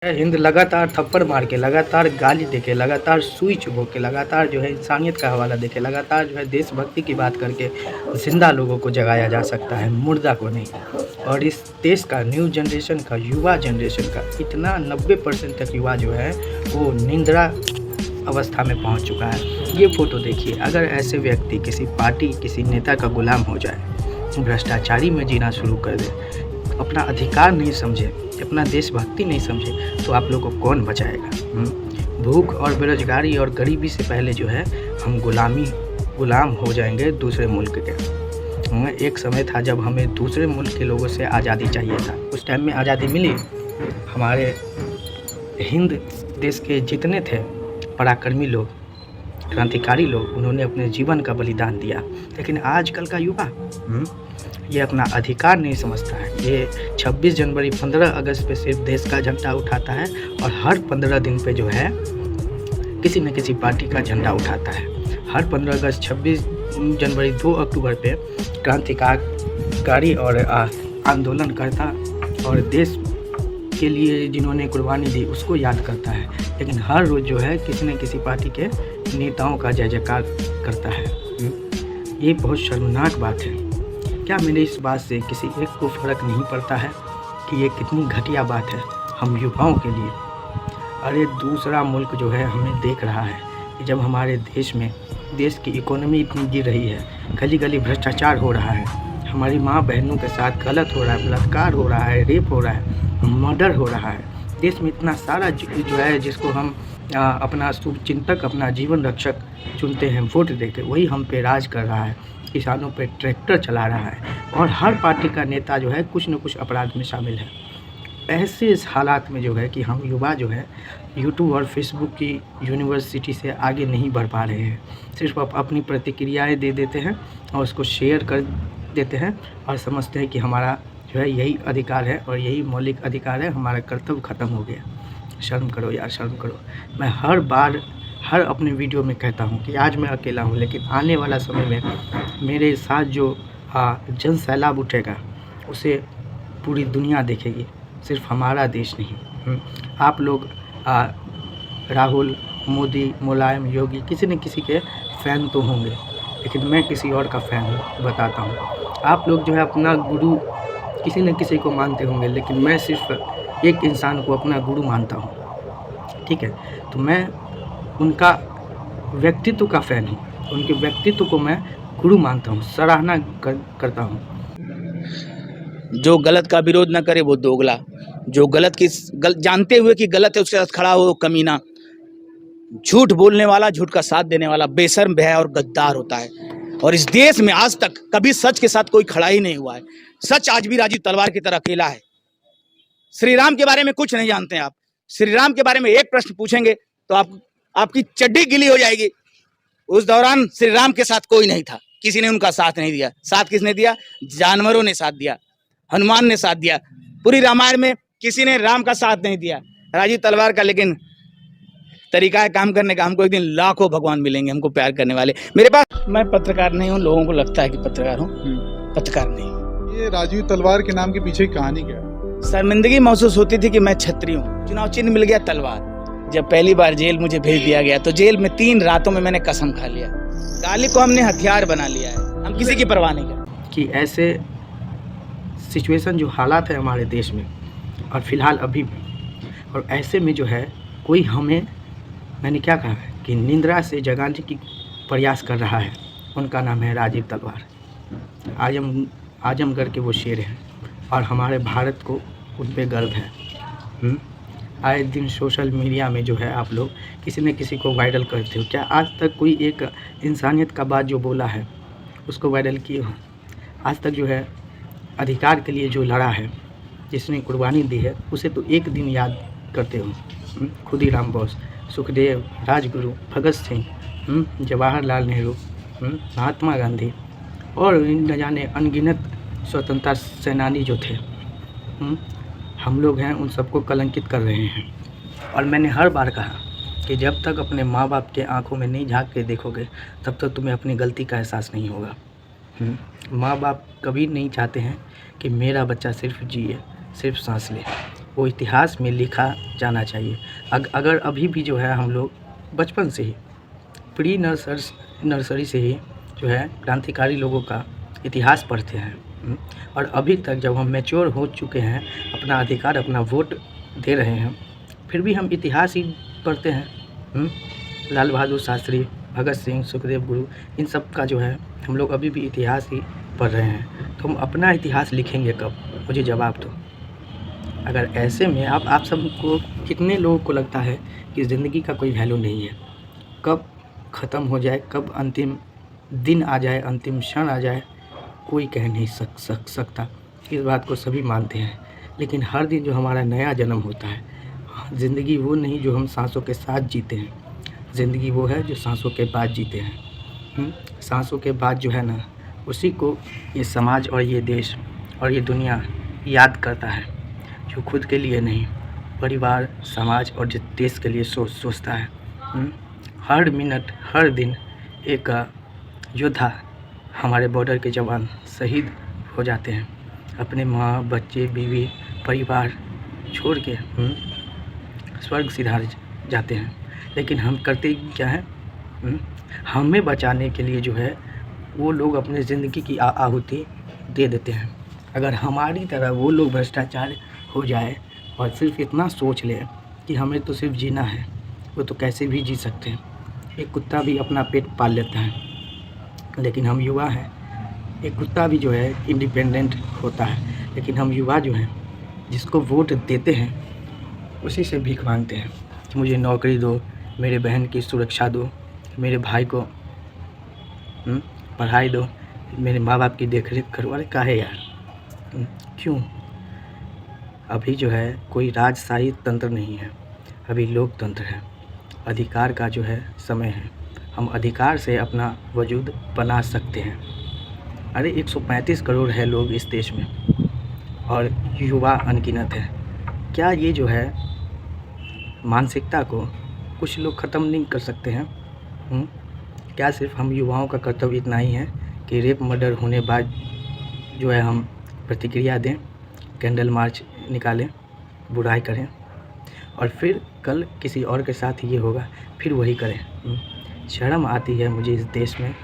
हिंद लगातार थप्पड़ मार के, लगातार गाली देके, लगातार सुई चुभो के, लगातार जो है इंसानियत का हवाला देके, लगातार जो है देशभक्ति की बात करके ज़िंदा लोगों को जगाया जा सकता है, मुर्दा को नहीं। और इस देश का न्यू जनरेशन का, युवा जनरेशन का इतना 90% तक युवा जो है वो निंद्रा अवस्था में पहुंच चुका है। ये फ़ोटो देखिए, अगर ऐसे व्यक्ति किसी पार्टी, किसी नेता का गुलाम हो जाए, भ्रष्टाचारी में जीना शुरू कर दे, अपना अधिकार नहीं समझे, अपना देशभक्ति नहीं समझे, तो आप लोगों को कौन बचाएगा? भूख और बेरोजगारी और गरीबी से पहले जो है हम गुलाम हो जाएंगे दूसरे मुल्क के। एक समय था जब हमें दूसरे मुल्क के लोगों से आज़ादी चाहिए था। उस टाइम में आज़ादी मिली। हमारे हिंद देश के जितने थे पराक्रमी लोग, क्रांतिकारी लोग, उन्होंने अपने जीवन का बलिदान दिया। लेकिन आजकल का युवा ये अपना अधिकार नहीं समझता है। ये 26 जनवरी 15 अगस्त पे सिर्फ देश का झंडा उठाता है और हर 15 दिन पे जो है किसी न किसी पार्टी का झंडा उठाता है। हर 15 अगस्त, 26 जनवरी, 2 अक्टूबर पे क्रांतिकारी और आंदोलन करता और देश के लिए जिन्होंने कुर्बानी दी उसको याद करता है। लेकिन हर रोज़ जो है किसी न किसी पार्टी के नेताओं का जय जयकार करता है। ये बहुत शर्मनाक बात है। क्या मेरे इस बात से किसी एक को फ़र्क नहीं पड़ता है कि ये कितनी घटिया बात है हम युवाओं के लिए? अरे दूसरा मुल्क जो है हमें देख रहा है कि जब हमारे देश में, देश की इकोनॉमी इतनी गिर रही है, गली गली भ्रष्टाचार हो रहा है, हमारी माँ बहनों के साथ गलत हो रहा है, बलात्कार हो रहा है, रेप हो रहा है, मर्डर हो रहा है, देश में इतना सारा जो है जिसको हम अपना शुभचिंतक, अपना जीवन रक्षक चुनते हैं वोट देके, वही हम पे राज कर रहा है, किसानों पे ट्रैक्टर चला रहा है और हर पार्टी का नेता जो है कुछ न कुछ अपराध में शामिल है। ऐसे इस हालात में जो है कि हम युवा जो है यूट्यूब और फेसबुक की यूनिवर्सिटी से आगे नहीं बढ़ पा रहे हैं। सिर्फ अपनी प्रतिक्रियाएं दे देते हैं और उसको शेयर कर देते हैं और समझते हैं कि हमारा जो है यही अधिकार है और यही मौलिक अधिकार है, हमारा कर्तव्य ख़त्म हो गया। शर्म करो यार, शर्म करो। मैं हर अपने वीडियो में कहता हूँ कि आज मैं अकेला हूँ, लेकिन आने वाला समय में मेरे साथ जो जन सैलाब उठेगा उसे पूरी दुनिया देखेगी, सिर्फ हमारा देश नहीं। आप लोग राहुल, मोदी, मुलायम, योगी, किसी न किसी के फ़ैन तो होंगे, लेकिन मैं किसी और का फ़ैन हूँ, बताता हूँ। आप लोग जो है अपना गुरु किसी न किसी को मानते होंगे, लेकिन मैं सिर्फ एक इंसान को अपना गुरु मानता हूँ, ठीक है? तो मैं उनका व्यक्तित्व का फ़ैन हूँ, उनके व्यक्तित्व को मैं गुरु मानता हूँ, सराहना करता हूँ। जो गलत का विरोध न करे वो दोगला, जो जानते हुए कि गलत है उसके साथ खड़ा हो कमीना। झूठ बोलने वाला, झूठ का साथ देने वाला बेशर्म है और गद्दार होता है। और इस देश में आज तक कभी सच के साथ कोई खड़ा ही नहीं हुआ है। सच आज भी राजीव तलवार की तरह अकेला है। श्री राम के बारे में कुछ नहीं जानते हैं आप। श्री राम के बारे में एक प्रश्न पूछेंगे तो आपकी चड्डी गीली हो जाएगी। उस दौरान श्री राम के साथ कोई नहीं था, किसी ने उनका साथ नहीं दिया। साथ किसने दिया? जानवरों ने साथ दिया, हनुमान ने साथ दिया। पूरी रामायण में किसी ने राम का साथ नहीं दिया, राजीव तलवार का। लेकिन तरीका है काम करने का। हमको एक दिन लाखों भगवान मिलेंगे हमको प्यार करने वाले। मेरे पास, मैं पत्रकार नहीं हूँ, लोगों को लगता है कि पत्रकार हूँ, पत्रकार नहीं। ये राजीव तलवार के नाम के पीछे कहानी क्या है? शर्मिंदगी महसूस होती थी कि मैं छत्री हूँ। चुनाव चिन्ह मिल गया तलवार। जब पहली बार जेल मुझे भेज दिया गया तो जेल में 3 रातों में मैंने कसम खा लिया, गाली को हमने हथियार बना लिया है, हम किसी की परवाह नहीं करते। कि ऐसे सिचुएशन जो हालात है हमारे देश में और फ़िलहाल अभी भी, और ऐसे में जो है कोई हमें, मैंने क्या कहा है कि निंद्रा से जगाने की प्रयास कर रहा है। उनका नाम है राजीव तलवार। आजमगढ़ के वो शेर हैं और हमारे भारत को उन पे गर्व है। आए दिन सोशल मीडिया में जो है आप लोग किसी न किसी को वायरल करते हो। क्या आज तक कोई एक इंसानियत का बात जो बोला है उसको वायरल किए हो? आज तक जो है अधिकार के लिए जो लड़ा है, जिसने कुर्बानी दी है, उसे तो एक दिन याद करते हो। खुदीराम बोस, सुखदेव, राजगुरु, भगत सिंह, जवाहरलाल नेहरू, महात्मा गांधी और न जाने अनगिनत स्वतंत्रता सेनानी जो थे, हम लोग हैं उन सबको कलंकित कर रहे हैं। और मैंने हर बार कहा कि जब तक अपने माँ बाप के आंखों में नहीं झांक के देखोगे तब तक तुम्हें अपनी गलती का एहसास नहीं होगा। माँ बाप कभी नहीं चाहते हैं कि मेरा बच्चा सिर्फ जिए, सिर्फ सांस ले। वो इतिहास में लिखा जाना चाहिए। अगर अभी भी जो है हम लोग बचपन से ही प्री नर्सरी से ही जो है क्रांतिकारी लोगों का इतिहास पढ़ते हैं और अभी तक जब हम मैच्योर हो चुके हैं, अपना अधिकार अपना वोट दे रहे हैं, फिर भी हम इतिहास ही पढ़ते हैं। लाल बहादुर शास्त्री, भगत सिंह, सुखदेव गुरु, इन सब का जो है हम लोग अभी भी इतिहास ही पढ़ रहे हैं। तो हम अपना इतिहास लिखेंगे कब? मुझे जवाब दो। अगर ऐसे में आप सबको, कितने लोगों को लगता है कि ज़िंदगी का कोई वैल्यू नहीं है? कब ख़त्म हो जाए, कब अंतिम दिन आ जाए, अंतिम क्षण आ जाए, कोई कह नहीं सकता। इस बात को सभी मानते हैं। लेकिन हर दिन जो हमारा नया जन्म होता है, ज़िंदगी वो नहीं जो हम सांसों के साथ जीते हैं, ज़िंदगी वो है जो सांसों के बाद जीते हैं। सांसों के बाद जो है ना, उसी को ये समाज और ये देश और ये दुनिया याद करता है, जो खुद के लिए नहीं, परिवार, समाज और देश के लिए सोचता है। हर मिनट, हर दिन एक योद्धा, हमारे बॉर्डर के जवान शहीद हो जाते हैं, अपने माँ, बच्चे, बीवी, परिवार छोड़ के स्वर्ग सिधार जाते हैं। लेकिन हम करते क्या हैं? हमें बचाने के लिए जो है वो लोग अपने ज़िंदगी की आहुति दे देते हैं। अगर हमारी तरह वो लोग भ्रष्टाचार हो जाए और सिर्फ इतना सोच ले कि हमें तो सिर्फ जीना है, वो तो कैसे भी जी सकते हैं। एक कुत्ता भी अपना पेट पाल लेता है, लेकिन हम युवा हैं। एक कुत्ता भी जो है इंडिपेंडेंट होता है, लेकिन हम युवा जो हैं, जिसको वोट देते हैं, उसी से भीख मांगते हैं कि मुझे नौकरी दो, मेरे बहन की सुरक्षा दो, मेरे भाई को पढ़ाई दो, मेरे माँ बाप की देख रेख करो। अरे काहे यार, क्यों? अभी जो है कोई राजशाही तंत्र नहीं है, अभी लोकतंत्र है। अधिकार का जो है समय है, हम अधिकार से अपना वजूद बना सकते हैं। अरे 135 करोड़ है लोग इस देश में और युवा अनगिनत है। क्या ये जो है मानसिकता को कुछ लोग ख़त्म नहीं कर सकते हैं? क्या सिर्फ हम युवाओं का कर्तव्य इतना ही है कि रेप मर्डर होने बाद जो है हम प्रतिक्रिया दें, कैंडल मार्च निकालें, बुराई करें और फिर कल किसी और के साथ ये होगा फिर वही करें? शर्म आती है मुझे इस देश में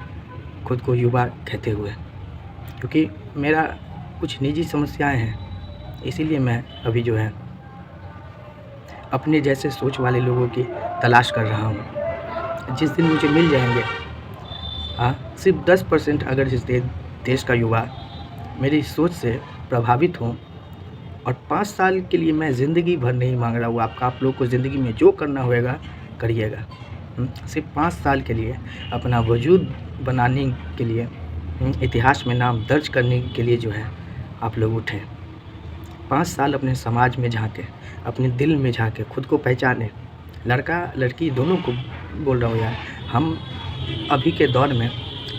खुद को युवा कहते हुए, क्योंकि मेरा कुछ निजी समस्याएं हैं, इसीलिए मैं अभी जो है अपने जैसे सोच वाले लोगों की तलाश कर रहा हूँ। जिस दिन मुझे मिल जाएंगे, सिर्फ 10% अगर इस देश का युवा मेरी सोच से प्रभावित हो, और 5 साल के लिए मैं ज़िंदगी भर नहीं मांग रहा हूँ, आप लोग को ज़िंदगी में जो करना होएगा करिएगा। सिर्फ 5 साल के लिए अपना वजूद बनाने के लिए, इतिहास में नाम दर्ज करने के लिए जो है आप लोग उठें। 5 साल अपने समाज में झाँके, अपने दिल में झाँके, खुद को पहचाने। लड़का लड़की दोनों को बोल रहा हूँ यार, हम अभी के दौर में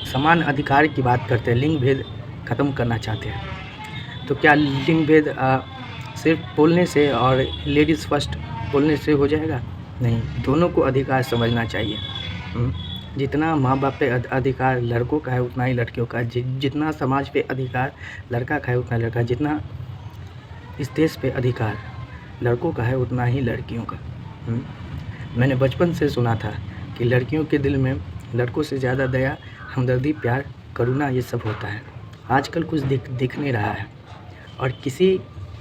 समान अधिकार की बात करते हैं, लिंग भेद ख़त्म करना चाहते हैं। तो क्या लिंग भेद सिर्फ बोलने से और लेडीज़ फर्स्ट बोलने से हो जाएगा? नहीं, दोनों को अधिकार समझना चाहिए। जितना माँ बाप पे अधिकार लड़कों का है उतना ही लड़कियों का, जितना समाज पे अधिकार लड़का का है उतना लड़का, जितना इस देश पे अधिकार लड़कों का है उतना ही लड़कियों का। मैंने बचपन से सुना था कि लड़कियों के दिल में लड़कों से ज़्यादा दया, हमदर्दी, प्यार, करुणा ये सब होता है। आजकल कुछ दिख नहीं रहा है, और किसी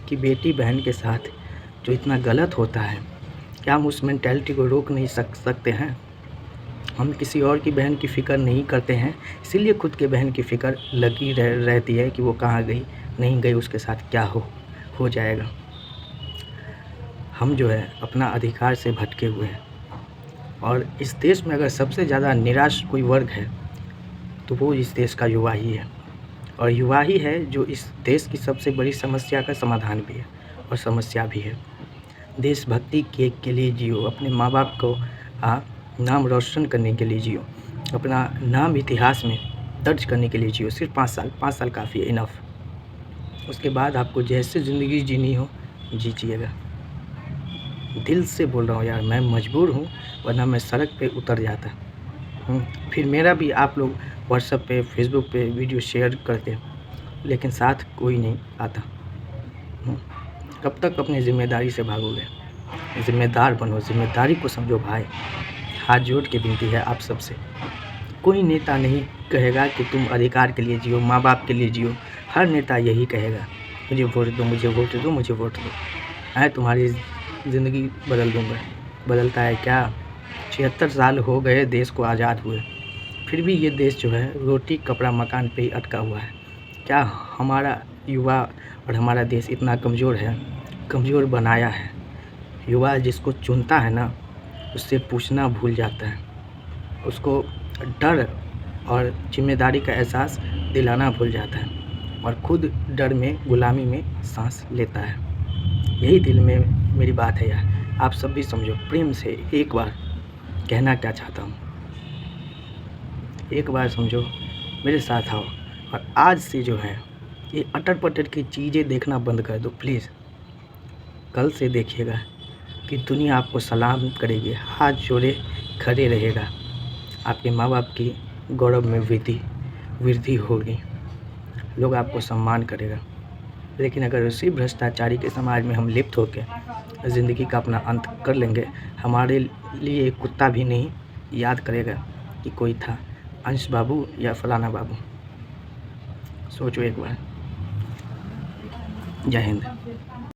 की बेटी बहन के साथ जो इतना गलत होता है, क्या हम उस मेंटालिटी को रोक नहीं सकते हैं? हम किसी और की बहन की फ़िक्र नहीं करते हैं, इसीलिए खुद के बहन की फ़िक्र लगी रहती है कि वो कहाँ गई, नहीं गई, उसके साथ क्या हो जाएगा। हम जो है अपना अधिकार से भटके हुए हैं, और इस देश में अगर सबसे ज़्यादा निराश कोई वर्ग है तो वो इस देश का युवा ही है, और युवा ही है जो इस देश की सबसे बड़ी समस्या का समाधान भी है और समस्या भी है। देशभक्ति के लिए जियो, अपने माँ बाप को नाम रोशन करने के लिए जियो, अपना नाम इतिहास में दर्ज करने के लिए जियो। सिर्फ 5 साल काफ़ी है, इनफ। उसके बाद आपको जैसे ज़िंदगी जीनी हो जीजिएगा। दिल से बोल रहा हूँ यार, मैं मजबूर हूँ, वरना मैं सड़क पे उतर जाता। फिर मेरा भी आप लोग व्हाट्सएप पे, फेसबुक पे वीडियो शेयर करते, लेकिन साथ कोई नहीं आता। कब तक अपनी जिम्मेदारी से भागोगे? जिम्मेदार बनो, जिम्मेदारी को समझो भाई। हाथ जोड़ के विनती है आप सबसे। कोई नेता नहीं कहेगा कि तुम अधिकार के लिए जियो, माँ बाप के लिए जियो। हर नेता यही कहेगा, मुझे वोट दो, मुझे वोट दो, मुझे वोट दो। मैं तुम्हारी ज़िंदगी बदल दूँगा। बदलता है क्या? 76 साल हो गए देश को आज़ाद हुए, फिर भी ये देश जो है रोटी कपड़ा मकान पे ही अटका हुआ है। क्या हमारा युवा और हमारा देश इतना कमज़ोर है? कमज़ोर बनाया है। युवा जिसको चुनता है ना, उससे पूछना भूल जाता है, उसको डर और जिम्मेदारी का एहसास दिलाना भूल जाता है और खुद डर में, गुलामी में सांस लेता है। यही दिल में मेरी बात है यार, आप सब भी समझो। प्रेम से एक बार कहना क्या चाहता हूँ, एक बार समझो, मेरे साथ आओ और आज से जो है ये अटर पटर की चीज़ें देखना बंद कर दो प्लीज़। कल से देखिएगा कि दुनिया आपको सलाम करेगी, हाथ जोड़े खड़े रहेगा। आपके माँ बाप की गौरव में वृद्धि होगी, लोग आपको सम्मान करेगा। लेकिन अगर उसी भ्रष्टाचारी के समाज में हम लिप्त होकर ज़िंदगी का अपना अंत कर लेंगे, हमारे लिए कुत्ता भी नहीं याद करेगा कि कोई था, अंश बाबू या फलाना बाबू। सोचो एक बार। जय हिंद।